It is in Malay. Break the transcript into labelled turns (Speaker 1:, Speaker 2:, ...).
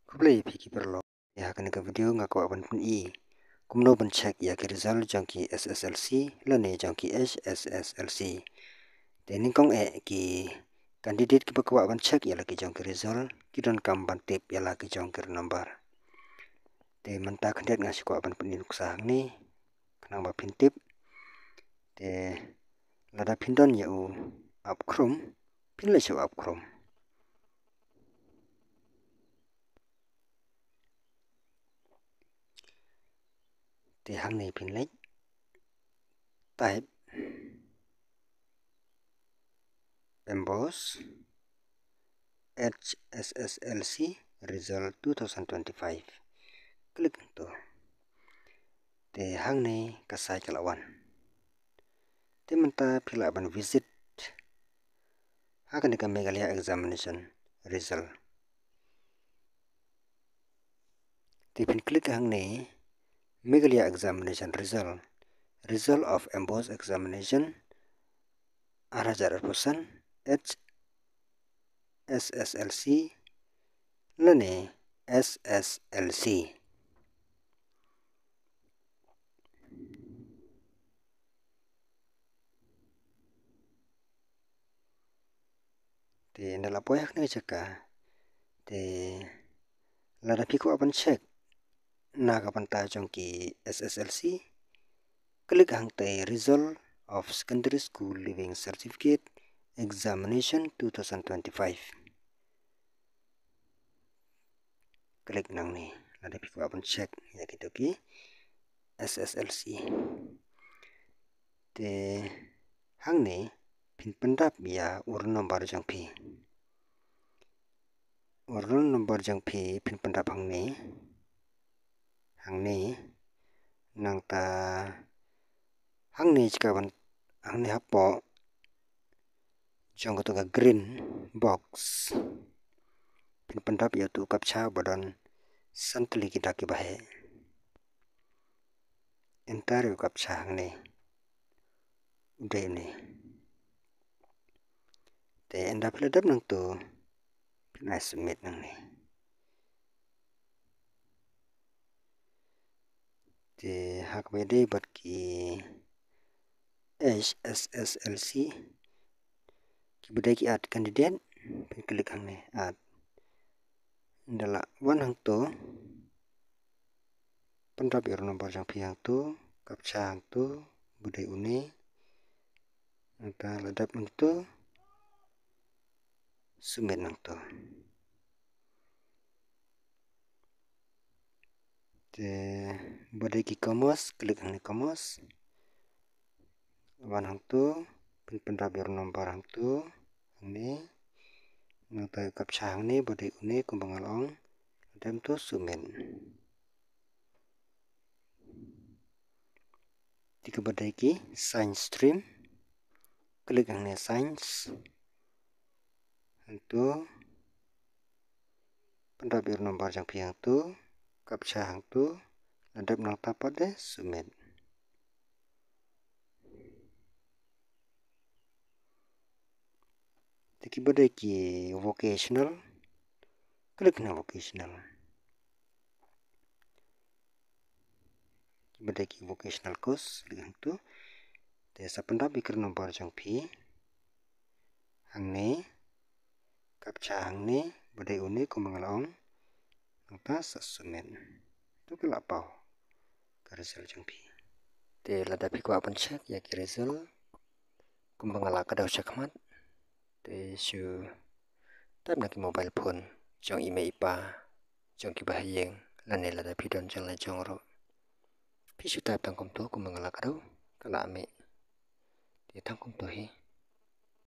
Speaker 1: Kublai piki perlo ya kan ka video nga ko ban pun I kumno ban check ya ke result jangki SSLC lane jangki HSSLC tening kong ki candidate ki bakwa ban check ya laki jangki result ki don kam ban tip ya laki jangki number te manta kandet nga sikwa ban pun nuksa ni kanang ba pin tip te lada pindon ya u apkrum pin le siwa apkrum te hang nei pin lek type emboss HSSLC result 2025 klik to te hang nei kasai kalawan te menta phila ban visit hakan ka Meghalaya examination result te pin klik hang nei Meghalaya examination result of emboss examination arajar% HSSLC lane SSLC te ndala poyak ne chaka te lada piko apan check na kapan ta jongki SSLC klik hang te result of secondary school leaving certificate examination 2025 klik nang ni lada piko apan check ya gitu ki SSLC te hang ni pin pendap ya urun nomor jangpi urun nomor jangpi pin pendap hang ni nang ta hang ni jikaban hang ni hapo jong to green box pin pendap ya tu kapcha badan santli kita ki bahe enter yu kapcha hang ni ude ni te enda pledap nang tu pin submit nang ni te hak bede bat ki HSSLC ki budai ki ad candidate pin klik hang ni ad ndala wan hang to pendap yor nomor jang pi hang tu kapcha hang tu budai une anta ladap nang tu submit nang tu te budai ki komos klik hang ni komos wan hang tu pin pendap yor nomor hang tu hang ni nang ta kapcha hang ni budai une kumbangal ong dam tu submit tika badai ki science stream klik hang ni science hang tu pendap yor nomor jang pi hang tu kapcha hang tu ladap nang ta pade submit tiki badai ki vocational klik na vocational badai ki vocational course klik hang tu te sa pendap ikir nomor jang pi hang ni kapcha hang ni badai une kumbangal ong nang ta sa submit tu kala pau ka result jang pi te lada pi ko apan check ya ki result kumbangala ka daw checkmat te shu tab na ki mobile phone jong email pa jong ki bahayeng lane lada pi don jang la jong ro pi shu tab tang kom to kumbangala ka daw kala ame te tang kom to hi